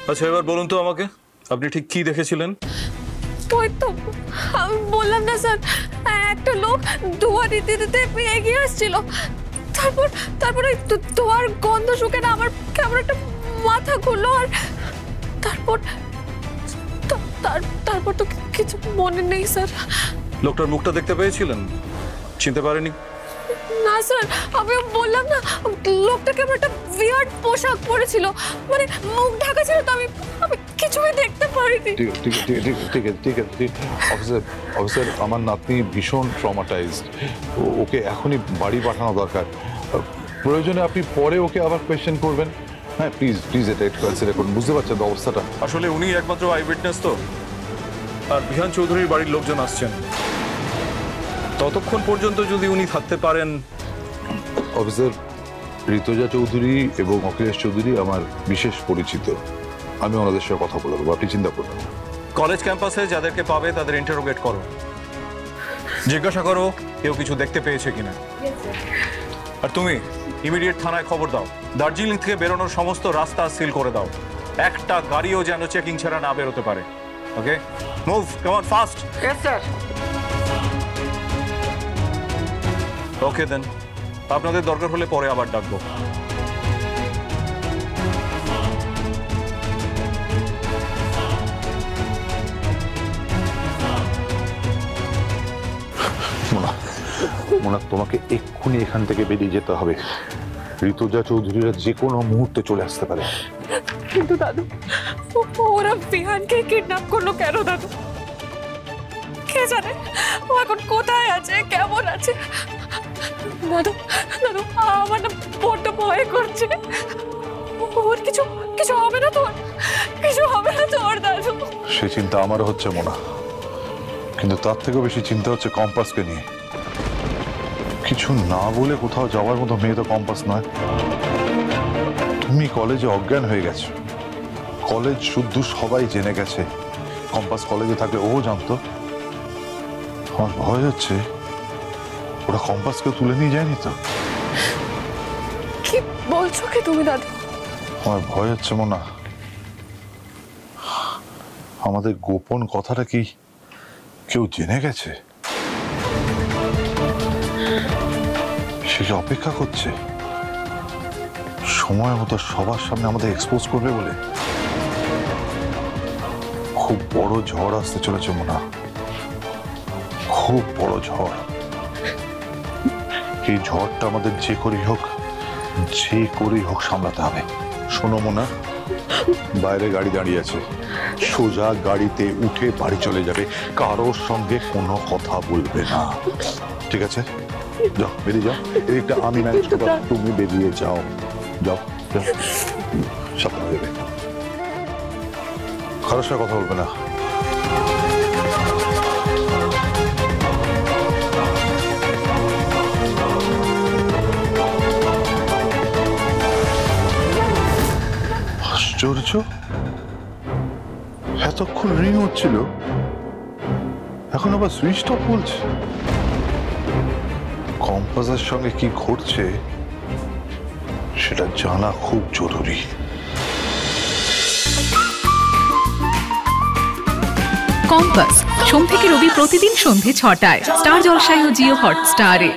আচ্ছা এবার বলুন তো আমাকে, আপনি ঠিক কি দেখেছিলেন? ওই তো আমি বললাম না স্যার, একটা লোক ধোঁয়া দিতে দিতে এগিয়ে আসছিল। তারপরে ধোঁয়ার গন্ধ শুকে না আমার কেমন একটা মাথা ঘুরলো। আর তারপর তো কিছু মনে নেই স্যার। লোকটার মুখটা দেখতে পেয়েছিলেন? চিনতে পারেনি? না স্যার, আমি বললাম না, লোকটা কেমন একটা উইয়ার্ড পোশাক পরেছিল, মানে মুখ ঢাকা ছিল, তো আমি কিছুই দেখতে পারিনি। ঠিক আছে অফিসার, আমার নাতনি ভীষণ ট্রমাটাইজড, ওকে এখনই বাড়ি পাঠানো দরকার। প্রয়োজনে আপনি পরে ওকে আবার কোয়েশ্চেন করবেন। হ্যাঁ প্লিজ এটা একটু কনসিডার করুন। বুঝতে পারছেন অবস্থাটা? আসলে উনি একমাত্র আই উইটনেস তো, আর বিহান চৌধুরীর বাড়ির লোকজন আসছেন। ততক্ষণ পর্যন্ত যদি উনি থাকতে পারেন। অফিসার, ঋতুজা চৌধুরী এবং অখিলেশ চৌধুরী আমার বিশেষ পরিচিত, আমি ওনাদের সাথে কথা বলে দেবো, আপনি চিন্তা করবেন। কলেজ ক্যাম্পাসে যাদেরকে পাবে তাদের ইন্টারোগেট করো, জিজ্ঞাসা করো কেউ কিছু দেখতে পেয়েছে কিনা। আর তুমি ইমিডিয়েট থানায় খবর দাও, দার্জিলিং থেকে বেরোনোর সমস্ত রাস্তা সিল করে দাও, একটা গাড়িও যেন চেকিং ছাড়া না বেরোতে পারে। Okay, move, come on fast. Yes sir. Okay then, আপনাদের দরকার হলে পরে আবার ডাকবো। মোনা, তোমাকে এক্ষুনি এখান থেকে বেরিয়ে যেতে হবে। ঋতুজা চৌধুরীরা যে কোনো মুহূর্তে চলে আসতে পারে। কিন্তু দাদু, ওরা বিহানকে কিডন্যাপ করলো কেন দাদু? কে জানে ও এখন কোথায় আছে, কেমন আছে? দাদু আমার না বড্ড ভয় করছে। ওর কিছু হবে না তোর? কিছু হবে না তোর দাদু? সে চিন্তা আমারও হচ্ছে মোনা, কিন্তু তার থেকেও বেশি চিন্তা হচ্ছে কম্পাসকে নিয়ে। কিছু না বলে কোথাও যাওয়ার মতো মেয়ে তো কম্পাস নয়। তুমি কলেজে অজ্ঞান হয়ে গেছো, কলেজ শুদ্ধ সবাই জেনে গেছে। কম্পাস কলেজে থাকলে ও জানতো। আমার ভয় হচ্ছে ওরা কম্পাসকে তুলে নিয়ে যায়নি তো। কি বলছো কি তুমি দাদু? আমার ভয় হচ্ছে মোনা, আমাদের গোপন কথাটা কি কেউ জেনে গেছে? সে যে অপেক্ষা করছে সময় মতো সবার সামনে আমাদের এক্সপোজ করবে বলে। খুব বড় ঝড় আসতে চলেছে মোনা, খুব বড় ঝড়। এই ঝড়টা আমাদের যে করেই হোক সামলাতে হবে। শোনো মোনা, বাইরে গাড়ি দাঁড়িয়ে আছে, সোজা গাড়িতে উঠে বাড়ি চলে যাবে, কারোর সঙ্গে কোনো কথা বলবে না, ঠিক আছে? যাও, বেরিয়ে যাও। এদিকটা আমি ম্যানেজ করবো, তুমি বেরিয়ে যাও। যাও সাবধানে দেবে, কারোর সাথে কথা বলবে না। আশ্চর্য, এতক্ষণ রিং হচ্ছিল, এখন আবার সুইচ অফ বলছে। কম্পাসের সঙ্গে কি ঘটছে সেটা জানা খুব জরুরি। কম্পাস সোম থেকে রবি প্রতিদিন সন্ধ্যে ৬টায় স্টার জলসায় ও জিও হটস্টারে।